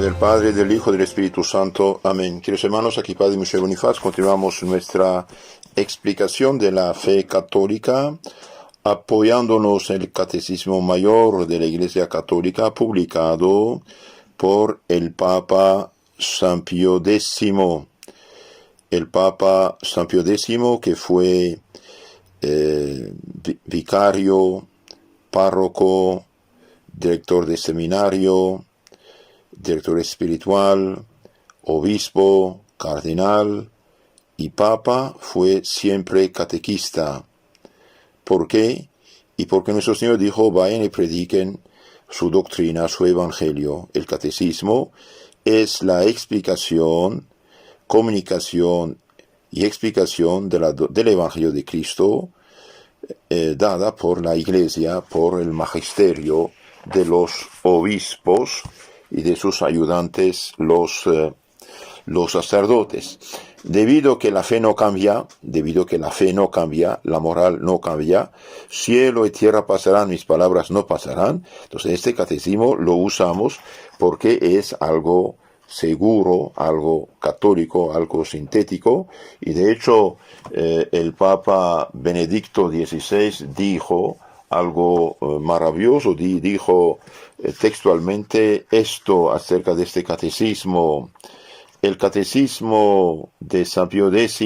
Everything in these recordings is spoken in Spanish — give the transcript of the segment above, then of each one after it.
del Padre, del Hijo, del Espíritu Santo. Amén. Queridos hermanos, aquí Padre Michel Bonifaz, continuamos nuestra explicación de la fe católica, apoyándonos en el Catecismo Mayor de la Iglesia Católica, publicado por el Papa San Pío X. El Papa San Pío X, que fue vicario, párroco, director de seminario, director espiritual, obispo, cardenal y papa, fue siempre catequista. ¿Por qué? Y porque nuestro Señor dijo: vayan y prediquen su doctrina, su evangelio. El catecismo es la explicación, comunicación y explicación del evangelio de Cristo, dada por la Iglesia, por el magisterio de los obispos y de sus ayudantes, los sacerdotes. Debido a que la fe no cambia, la moral no cambia, cielo y tierra pasarán, mis palabras no pasarán. Entonces este catecismo lo usamos porque es algo seguro, algo católico, algo sintético, y de hecho el Papa Benedicto XVI dijo algo maravilloso, dijo textualmente esto acerca de este catecismo: el catecismo de San Pío X,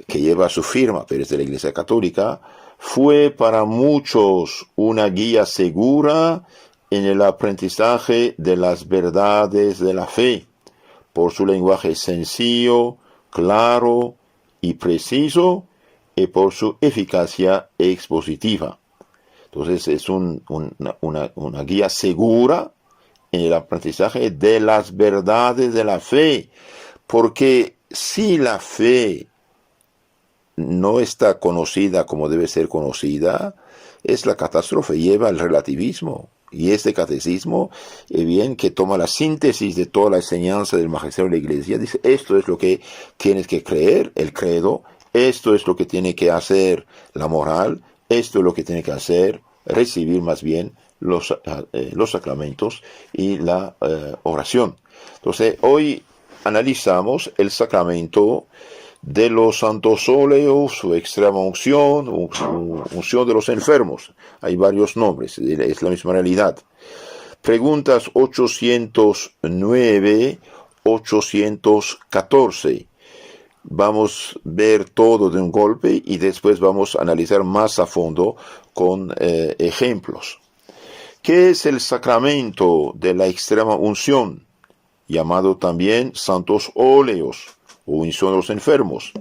que lleva su firma, pero es de la Iglesia Católica, fue para muchos una guía segura en el aprendizaje de las verdades de la fe, por su lenguaje sencillo, claro y preciso, y por su eficacia expositiva. Entonces es una guía segura en el aprendizaje de las verdades de la fe, porque si la fe no está conocida como debe ser conocida, es la catástrofe, lleva al relativismo. Y este catecismo, bien, que toma la síntesis de toda la enseñanza del magisterio de la Iglesia, dice: esto es lo que tienes que creer, el credo, esto es lo que tiene que hacer la moral, esto es lo que tiene que hacer, recibir más bien los sacramentos y la oración. Entonces, hoy analizamos el sacramento de los santos óleos, su extrema unción, unción de los enfermos. Hay varios nombres, es la misma realidad. Preguntas 809, 814. Vamos a ver todo de un golpe y después vamos a analizar más a fondo con ejemplos. ¿Qué es el sacramento de la extrema unción, llamado también santos óleos o unción de los enfermos?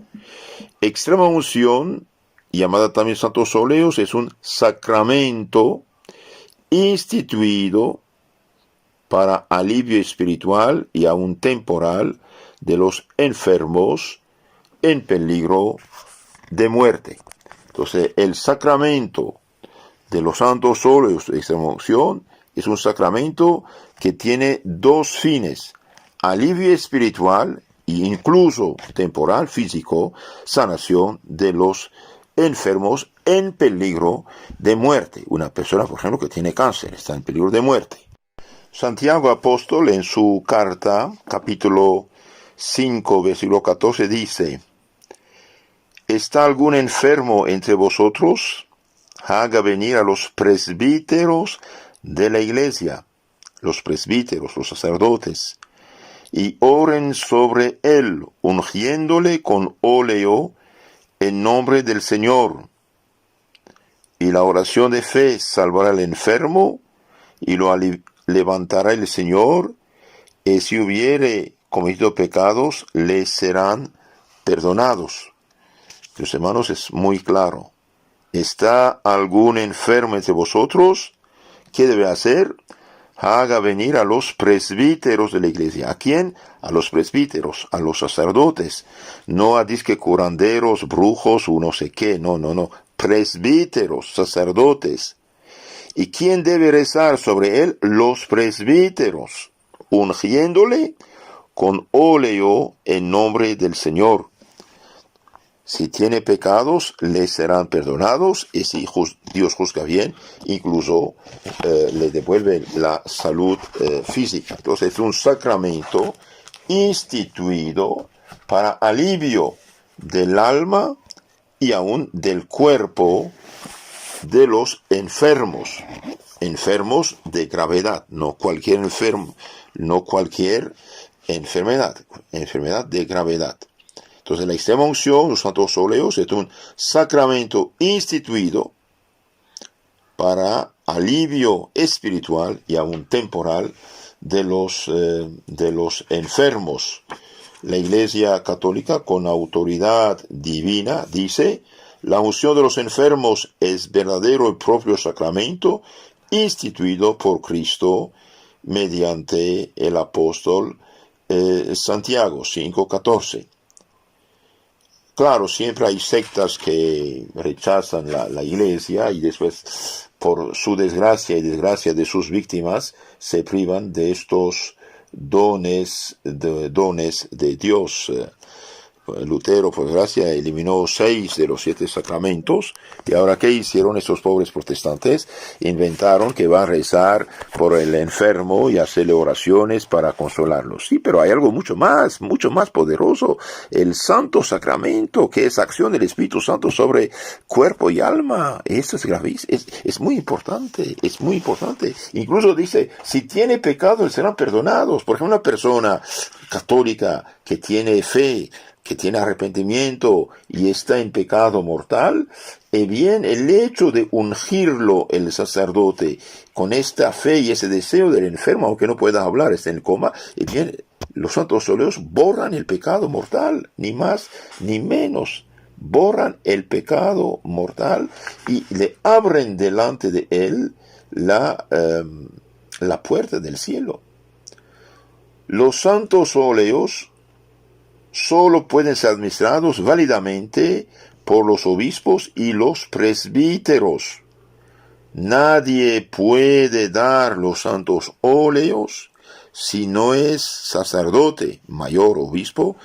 Extrema unción, llamada también santos óleos, es un sacramento instituido para alivio espiritual y aún temporal de los enfermos en peligro de muerte. Entonces, el sacramento de los santos óleos de extrema unción es un sacramento que tiene dos fines: alivio espiritual e incluso temporal, físico, sanación de los enfermos en peligro de muerte. Una persona, por ejemplo, que tiene cáncer, está en peligro de muerte. Santiago apóstol, en su carta, capítulo 5, versículo 14, dice: ¿está algún enfermo entre vosotros? Haga venir a los presbíteros de la iglesia, los presbíteros, los sacerdotes, y oren sobre él, ungiéndole con óleo en nombre del Señor. Y la oración de fe salvará al enfermo, y lo levantará el Señor, y si hubiere cometido pecados, le serán perdonados. Los hermanos, es muy claro. ¿Está algún enfermo entre vosotros? ¿Qué debe hacer? Haga venir a los presbíteros de la iglesia. ¿A quién? A los presbíteros, a los sacerdotes. No a disque curanderos, brujos o no sé qué. No. Presbíteros, sacerdotes. ¿Y quién debe rezar sobre él? Los presbíteros, ungiéndole con óleo en nombre del Señor. Si tiene pecados, le serán perdonados, y si Dios juzga bien, incluso le devuelve la salud física. Entonces es un sacramento instituido para alivio del alma y aún del cuerpo de los enfermos de gravedad, no cualquier enfermedad de gravedad. Entonces la extrema unción, los santos óleos, es un sacramento instituido para alivio espiritual y aún temporal de los enfermos. La Iglesia Católica, con autoridad divina, dice: la unción de los enfermos es verdadero y propio sacramento instituido por Cristo mediante el apóstol Santiago 5:14. Claro, siempre hay sectas que rechazan la Iglesia y después, por su desgracia y desgracia de sus víctimas, se privan de estos dones de Dios. Lutero, por desgracia, eliminó 6 de los 7 sacramentos. Y ahora, ¿qué hicieron estos pobres protestantes? Inventaron que van a rezar por el enfermo y hacerle oraciones para consolarlo. Sí, pero hay algo mucho más poderoso. El Santo Sacramento, que es acción del Espíritu Santo sobre cuerpo y alma. Esto es gravísimo, es muy importante, es muy importante. Incluso dice, si tiene pecado, serán perdonados. Por ejemplo, una persona católica que tiene fe, que tiene arrepentimiento y está en pecado mortal, bien, el hecho de ungirlo el sacerdote con esta fe y ese deseo del enfermo, aunque no pueda hablar, está en coma, bien, los santos óleos borran el pecado mortal, ni más ni menos. Borran el pecado mortal y le abren delante de él la puerta del cielo. Los santos óleos solo pueden ser administrados válidamente por los obispos y los presbíteros. Nadie puede dar los santos óleos si no es sacerdote, mayor, obispo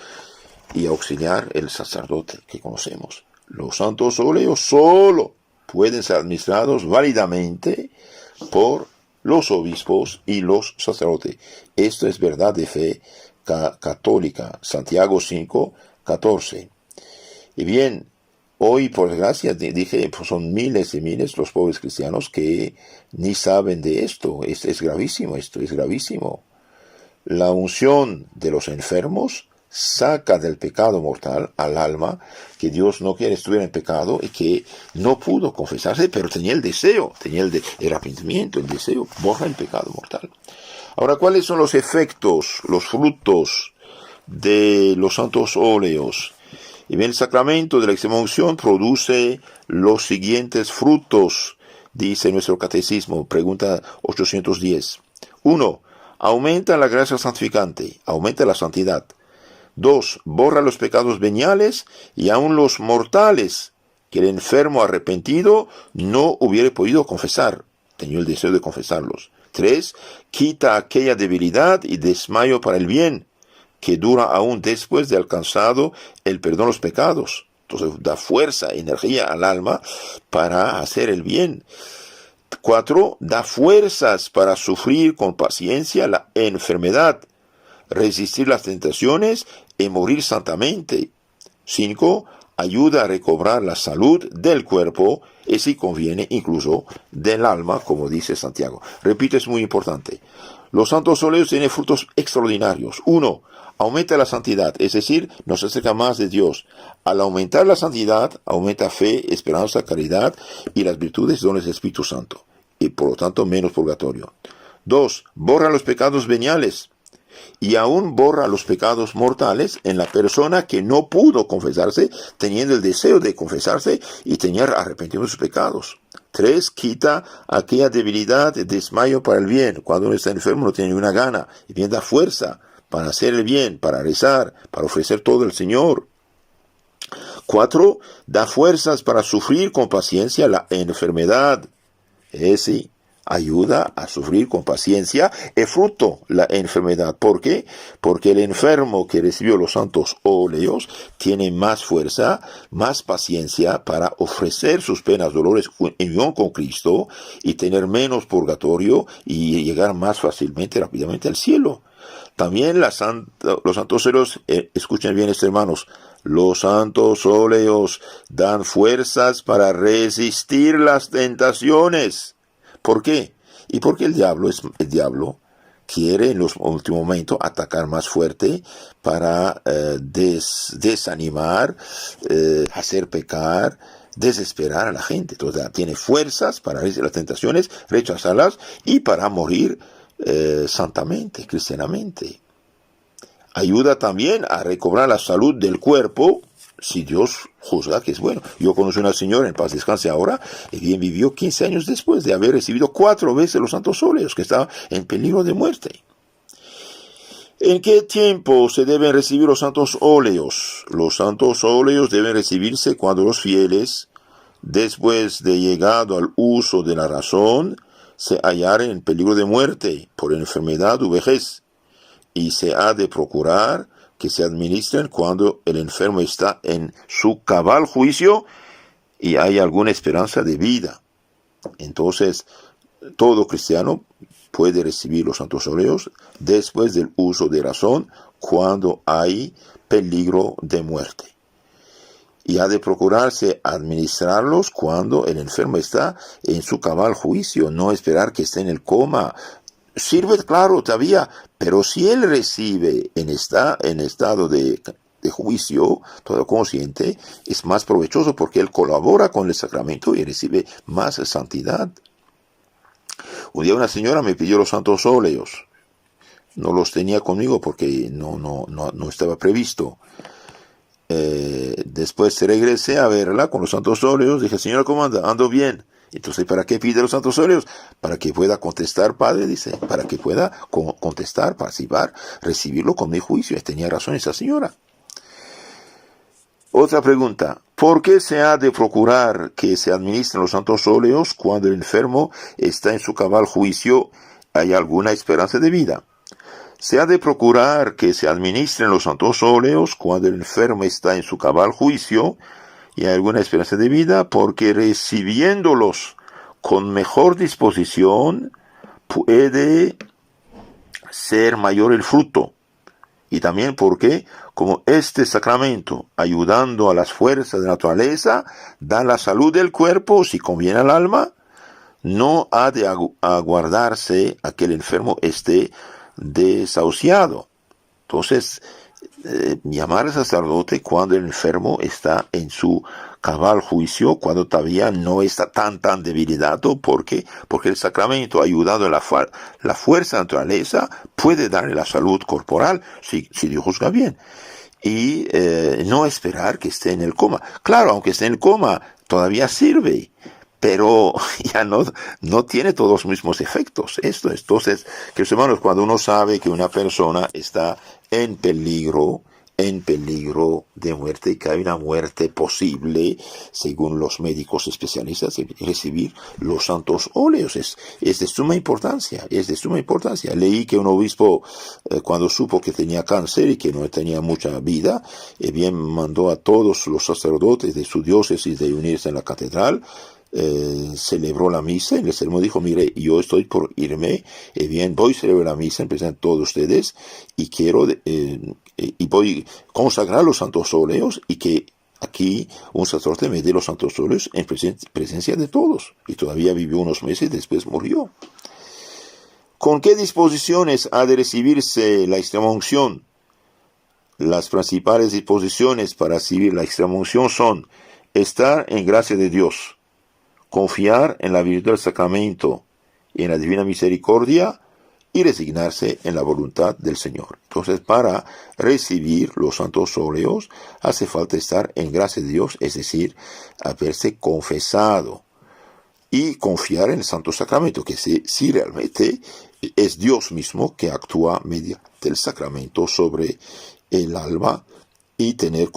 y auxiliar el sacerdote que conocemos. Los santos óleos solo pueden ser administrados válidamente por los obispos y los sacerdotes. Esto es verdad de fe católica, Santiago 5:14. Y bien, hoy por desgracia dije, pues son miles y miles los pobres cristianos que ni saben de esto. Es gravísimo, esto es gravísimo. La unción de los enfermos saca del pecado mortal al alma que Dios no quiere estuviera en pecado y que no pudo confesarse, pero tenía el deseo, tenía el arrepentimiento, el deseo, borra el pecado mortal. Ahora, ¿cuáles son los efectos, los frutos de los santos óleos? Y bien, el sacramento de la extrema unción produce los siguientes frutos, dice nuestro catecismo, pregunta 810. 1. Aumenta la gracia santificante, aumenta la santidad. 2. Borra los pecados veniales y aun los mortales que el enfermo arrepentido no hubiera podido confesar. Tenía el deseo de confesarlos. 3. Quita aquella debilidad y desmayo para el bien, que dura aún después de alcanzado el perdón de los pecados. Entonces da fuerza, energía al alma para hacer el bien. 4. Da fuerzas para sufrir con paciencia la enfermedad, resistir las tentaciones y morir santamente. 5. Ayuda a recobrar la salud del cuerpo y, si conviene, incluso del alma, como dice Santiago. Repito, es muy importante. Los santos óleos tienen frutos extraordinarios. 1. Aumenta la santidad, es decir, nos acerca más de Dios. Al aumentar la santidad, aumenta fe, esperanza, caridad y las virtudes y dones del Espíritu Santo. Y por lo tanto, menos purgatorio. 2. Borra los pecados veniales. Y aún borra los pecados mortales en la persona que no pudo confesarse, teniendo el deseo de confesarse y tener arrepentimiento de sus pecados. 3. Quita aquella debilidad de desmayo para el bien. Cuando uno está enfermo no tiene ninguna gana. Y bien da fuerza para hacer el bien, para rezar, para ofrecer todo al Señor. 4. Da fuerzas para sufrir con paciencia la enfermedad. Sí, ayuda a sufrir con paciencia el fruto, la enfermedad. ¿Por qué? Porque el enfermo que recibió los santos óleos tiene más fuerza, más paciencia para ofrecer sus penas, dolores en unión con Cristo y tener menos purgatorio y llegar más fácilmente, rápidamente al cielo. También los santos óleos, escuchen bien esto, hermanos, los santos óleos dan fuerzas para resistir las tentaciones. ¿Por qué? Y porque el diablo quiere en los últimos momentos atacar más fuerte para desanimar, hacer pecar, desesperar a la gente. Entonces tiene fuerzas para resistir las tentaciones, rechazarlas y para morir santamente, cristianamente. Ayuda también a recobrar la salud del cuerpo, si Dios juzga que es bueno. Yo conocí una señora, en paz descanse ahora, y bien vivió 15 años después de haber recibido 4 veces los santos óleos, que estaba en peligro de muerte. ¿En qué tiempo se deben recibir los santos óleos? Los santos óleos deben recibirse cuando los fieles, después de llegado al uso de la razón, se hallaren en peligro de muerte por enfermedad u vejez, y se ha de procurar que se administren cuando el enfermo está en su cabal juicio y hay alguna esperanza de vida. Entonces, todo cristiano puede recibir los santos óleos después del uso de razón cuando hay peligro de muerte. Y ha de procurarse administrarlos cuando el enfermo está en su cabal juicio, no esperar que esté en el coma. Sirve, claro, todavía, pero si él recibe en estado de juicio, todo consciente, es más provechoso porque él colabora con el sacramento y recibe más santidad. Un día una señora me pidió los santos óleos. No los tenía conmigo porque no estaba previsto. Después regresé a verla con los santos óleos. Dije, señora, ¿cómo anda? Ando bien. Entonces, ¿para qué pide los santos óleos? Para que pueda contestar, padre, dice, para que pueda contestar, participar, recibirlo con mi juicio. Tenía razón esa señora. Otra pregunta, ¿por qué se ha de procurar que se administren los santos óleos cuando el enfermo está en su cabal juicio? ¿Hay alguna esperanza de vida? Se ha de procurar que se administren los santos óleos cuando el enfermo está en su cabal juicio y hay alguna esperanza de vida, porque recibiéndolos con mejor disposición puede ser mayor el fruto. Y también porque, como este sacramento, ayudando a las fuerzas de la naturaleza, da la salud del cuerpo si conviene al alma, no ha de aguardarse a que el enfermo esté desahuciado. Entonces, llamar al sacerdote cuando el enfermo está en su cabal juicio, cuando todavía no está tan debilitado, porque el sacramento, ayudando a la fuerza de la naturaleza, puede darle la salud corporal, si Dios juzga bien, y no esperar que esté en el coma. Claro, aunque esté en el coma, todavía sirve, pero ya no tiene todos los mismos efectos. Entonces, queridos hermanos, cuando uno sabe que una persona está en peligro de muerte, y que hay una muerte posible, según los médicos especialistas, recibir los santos óleos es de suma importancia, Leí que un obispo, cuando supo que tenía cáncer y que no tenía mucha vida, bien mandó a todos los sacerdotes de su diócesis de unirse en la catedral. Celebró la misa y el sermón dijo, mire, yo estoy por irme, bien, voy a celebrar la misa en presencia de todos ustedes y quiero y voy a consagrar los santos óleos y que aquí un sacerdote me dé los santos óleos en presencia de todos. Y todavía vivió unos meses, después murió. ¿Con qué disposiciones ha de recibirse la extremaunción? Las principales disposiciones para recibir la extremaunción son estar en gracia de Dios, confiar en la virtud del sacramento y en la divina misericordia y resignarse en la voluntad del Señor. Entonces, para recibir los santos óleos hace falta estar en gracia de Dios, es decir, haberse confesado y confiar en el santo sacramento, que si realmente es Dios mismo que actúa mediante el sacramento sobre el alma, y tener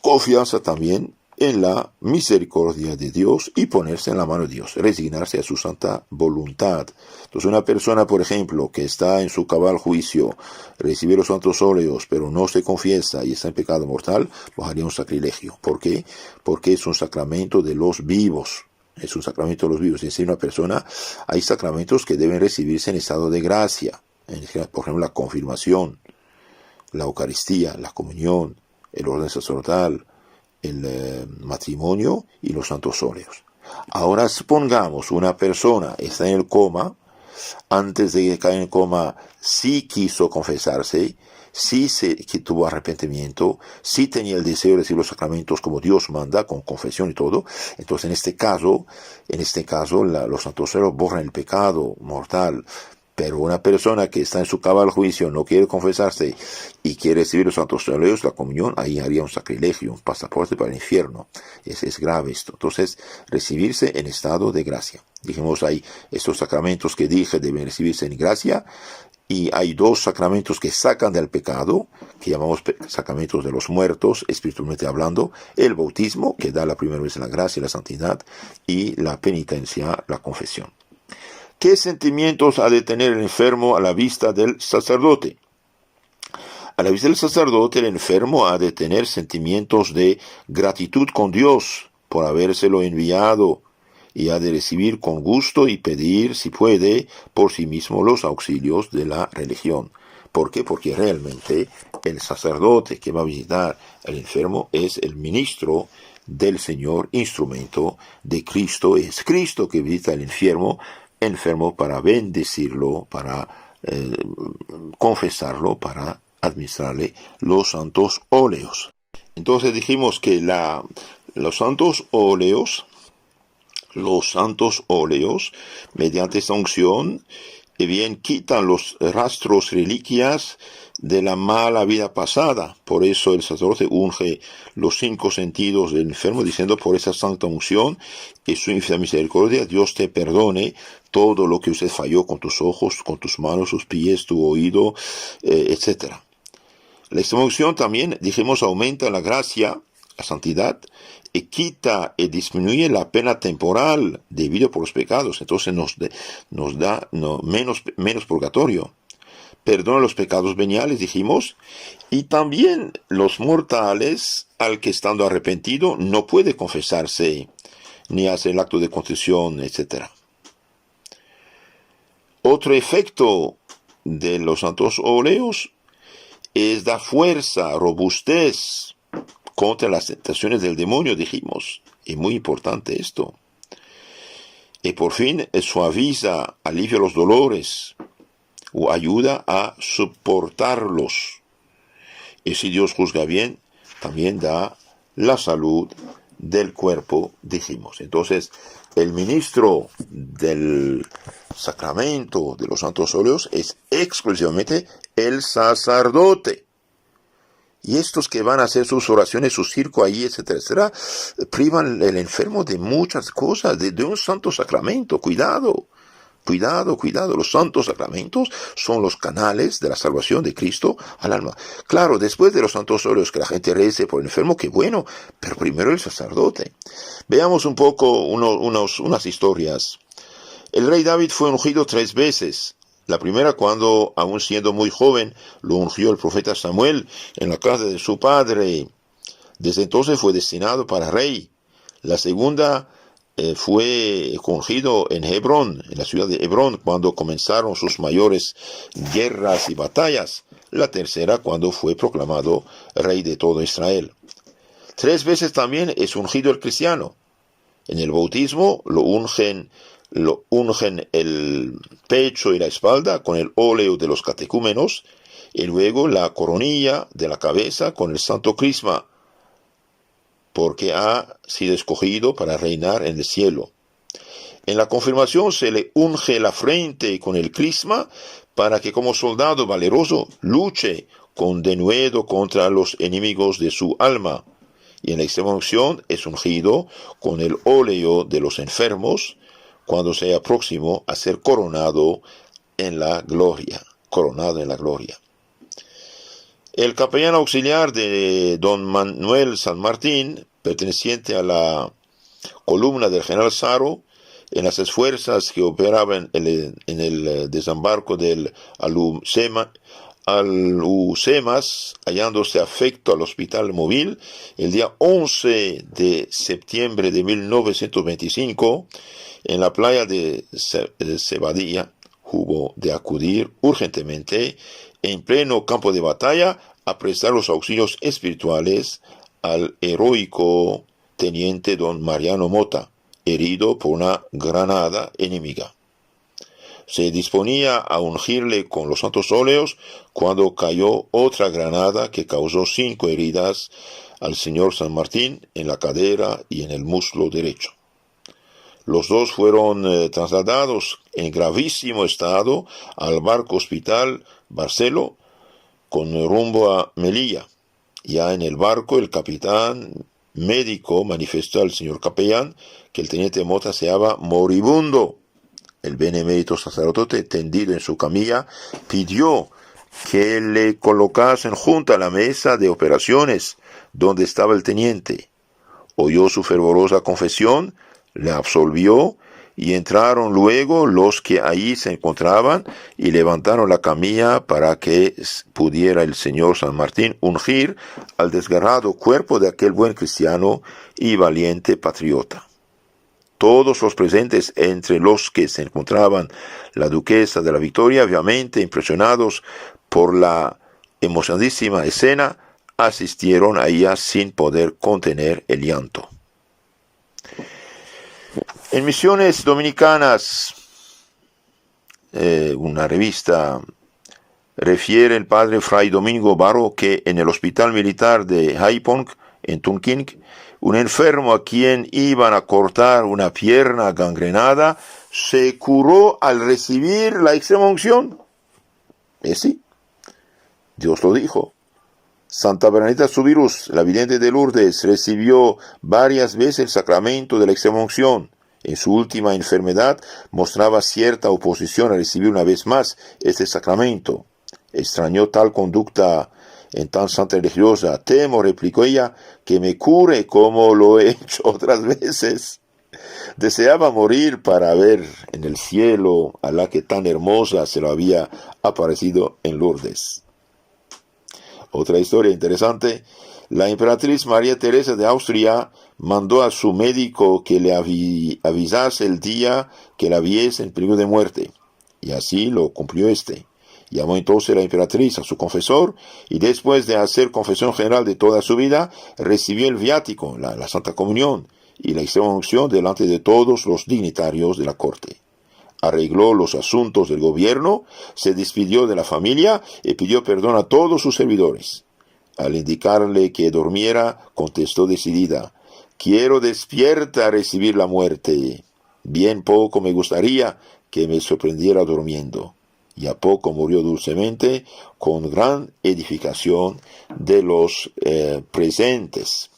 confianza también en la misericordia de Dios y ponerse en la mano de Dios, resignarse a su santa voluntad. Entonces una persona, por ejemplo, que está en su cabal juicio, recibe los santos óleos, pero no se confiesa y está en pecado mortal, pues haría un sacrilegio. ¿Por qué? Porque es un sacramento de los vivos. Es un sacramento de los vivos. Es decir, una persona, hay sacramentos que deben recibirse en estado de gracia. Por ejemplo, la confirmación, la Eucaristía, la comunión, el orden sacerdotal, el matrimonio y los santos óleos. Ahora supongamos una persona está en el coma, antes de caer en el coma sí quiso confesarse, sí que tuvo arrepentimiento, sí tenía el deseo de recibir los sacramentos como Dios manda, con confesión y todo. Entonces en este caso los santos óleos borran el pecado mortal. Pero una persona que está en su cabal juicio, no quiere confesarse y quiere recibir los santos óleos, la comunión, ahí haría un sacrilegio, un pasaporte para el infierno. Es grave esto. Entonces, recibirse en estado de gracia. Dijimos ahí, estos sacramentos que dije deben recibirse en gracia, y hay dos sacramentos que sacan del pecado, que llamamos sacramentos de los muertos, espiritualmente hablando: el bautismo, que da la primera vez en la gracia y la santidad, y la penitencia, la confesión. ¿Qué sentimientos ha de tener el enfermo a la vista del sacerdote? A la vista del sacerdote, el enfermo ha de tener sentimientos de gratitud con Dios por habérselo enviado, y ha de recibir con gusto y pedir, si puede, por sí mismo los auxilios de la religión. ¿Por qué? Porque realmente el sacerdote que va a visitar al enfermo es el ministro del Señor, instrumento de Cristo. Es Cristo que visita al enfermo para bendecirlo, para confesarlo, para administrarle los santos óleos. Entonces dijimos que los santos óleos, mediante esta unción, bien quitan los rastros, reliquias de la mala vida pasada. Por eso el sacerdote unge los 5 sentidos del enfermo, diciendo: por esa santa unción y su infinita misericordia, Dios te perdone todo lo que usted falló con tus ojos, con tus manos, tus pies, tu oído, etc. La extrema unción también, dijimos, aumenta la gracia, la santidad, y quita y disminuye la pena temporal debida por los pecados. Entonces nos da menos purgatorio. Perdona los pecados veniales, dijimos, y también los mortales, al que estando arrepentido no puede confesarse, ni hacer el acto de contrición, etc. Otro efecto de los santos óleos es dar fuerza, robustez contra las tentaciones del demonio, dijimos. Es muy importante esto. Y por fin suaviza, alivia los dolores, o ayuda a soportarlos. Y si Dios juzga bien, también da la salud del cuerpo, dijimos. Entonces, el ministro del sacramento de los santos óleos es exclusivamente el sacerdote. Y estos que van a hacer sus oraciones, su circo ahí, etcétera, etcétera, privan al enfermo de muchas cosas, de un santo sacramento. Cuidado. Los santos sacramentos son los canales de la salvación de Cristo al alma. Claro, después de los santos óleos que la gente rece por el enfermo, qué bueno, pero primero el sacerdote. Veamos un poco unas historias. El rey David fue ungido 3 veces. La primera, cuando, aún siendo muy joven, lo ungió el profeta Samuel en la casa de su padre. Desde entonces fue destinado para rey. La segunda fue ungido en Hebrón, en la ciudad de Hebrón, cuando comenzaron sus mayores guerras y batallas. La tercera, cuando fue proclamado rey de todo Israel. 3 veces también es ungido el cristiano. En el bautismo lo ungen el pecho y la espalda con el óleo de los catecúmenos, y luego la coronilla de la cabeza con el santo crisma, porque ha sido escogido para reinar en el cielo. En la confirmación se le unge la frente con el crisma para que como soldado valeroso luche con denuedo contra los enemigos de su alma. Y en la extrema unción es ungido con el óleo de los enfermos cuando sea próximo a ser coronado en la gloria. El capellán auxiliar de don Manuel San Martín, perteneciente a la columna del general Saro, en las esfuerzas que operaban en el desembarco del Alhucemas, hallándose afecto al hospital móvil, el día 11 de septiembre de 1925, en la playa de Cebadilla, hubo de acudir urgentemente, en pleno campo de batalla, a prestar los auxilios espirituales al heroico teniente don Mariano Mota, herido por una granada enemiga. Se disponía a ungirle con los santos óleos cuando cayó otra granada que causó 5 heridas al señor San Martín en la cadera y en el muslo derecho. Los dos fueron trasladados en gravísimo estado al barco hospital Barcelo con rumbo a Melilla. Ya en el barco, el capitán médico manifestó al señor capellán que el teniente Mota se hallaba moribundo. El benemérito sacerdote, tendido en su camilla, pidió que le colocasen junto a la mesa de operaciones donde estaba el teniente. Oyó su fervorosa confesión, le absolvió, y entraron luego los que allí se encontraban y levantaron la camilla para que pudiera el señor San Martín ungir al desgarrado cuerpo de aquel buen cristiano y valiente patriota. Todos los presentes, entre los que se encontraban la duquesa de la Victoria, obviamente impresionados por la emocionadísima escena, asistieron a ella sin poder contener el llanto. En Misiones Dominicanas, una revista, refiere el padre Fray Domingo Barro que en el hospital militar de Haiphong, en Tonkin, un enfermo a quien iban a cortar una pierna gangrenada se curó al recibir la extrema unción. Sí, Dios lo dijo. Santa Bernadetta Subirus, la vidente de Lourdes, recibió varias veces el sacramento de la extrema unción. En su última enfermedad mostraba cierta oposición a recibir una vez más este sacramento. Extrañó tal conducta en tan santa religiosa. Temo, replicó ella, que me cure como lo he hecho otras veces. Deseaba morir para ver en el cielo a la que tan hermosa se lo había aparecido en Lourdes. Otra historia interesante. La emperatriz María Teresa de Austria mandó a su médico que le avisase el día que la viese en peligro de muerte, y así lo cumplió este. Llamó entonces la emperatriz a su confesor, y después de hacer confesión general de toda su vida, recibió el viático, la Santa Comunión, y la extrema unción delante de todos los dignitarios de la corte. Arregló los asuntos del gobierno, se despidió de la familia y pidió perdón a todos sus servidores. Al indicarle que durmiera, contestó decidida: «Quiero despierta a recibir la muerte. Bien poco me gustaría que me sorprendiera durmiendo». Y a poco murió dulcemente, con gran edificación de los presentes.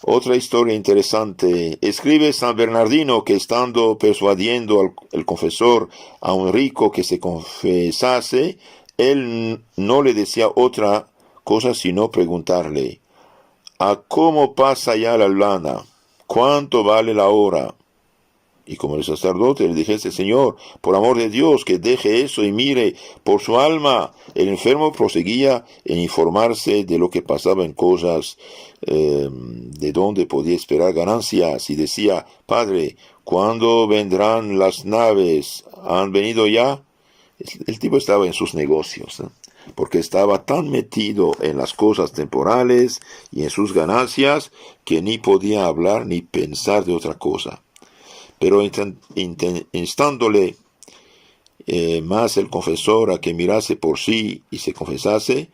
Otra historia interesante. Escribe San Bernardino que, estando persuadiendo al confesor a un rico que se confesase, él no le decía otra cosa sino preguntarle: «¿A cómo pasa ya la lana? ¿Cuánto vale la hora?». Y como el sacerdote le dijese: «Señor, por amor de Dios, que deje eso y mire por su alma», el enfermo proseguía en informarse de lo que pasaba en cosas de donde podía esperar ganancias, y decía: «Padre, ¿cuándo vendrán las naves? ¿Han venido ya?». El tipo estaba en sus negocios, porque estaba tan metido en las cosas temporales y en sus ganancias que ni podía hablar ni pensar de otra cosa. Pero instándole más el confesor a que mirase por sí y se confesase,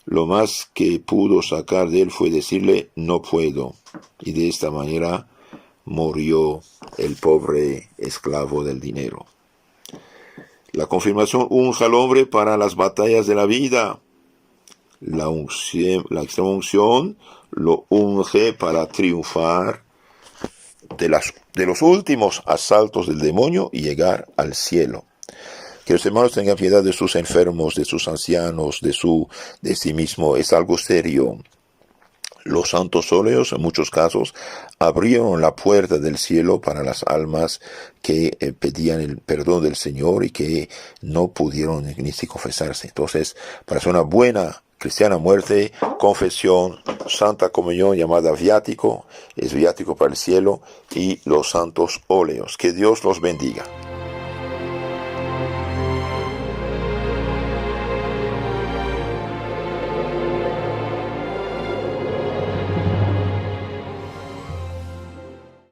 lo más que pudo sacar de él fue decirle: «No puedo». Y de esta manera murió el pobre esclavo del dinero. La confirmación unge al hombre para las batallas de la vida. La extrema unción lo unge para triunfar de los últimos asaltos del demonio y llegar al cielo. Que los hermanos tengan piedad de sus enfermos, de sus ancianos, de sí mismo. Es algo serio. Los santos óleos, en muchos casos, abrieron la puerta del cielo para las almas que pedían el perdón del Señor y que no pudieron ni si confesarse. Entonces, para hacer una buena cristiana muerte, confesión, santa comunión llamada viático, es viático para el cielo, y los santos óleos. Que Dios los bendiga.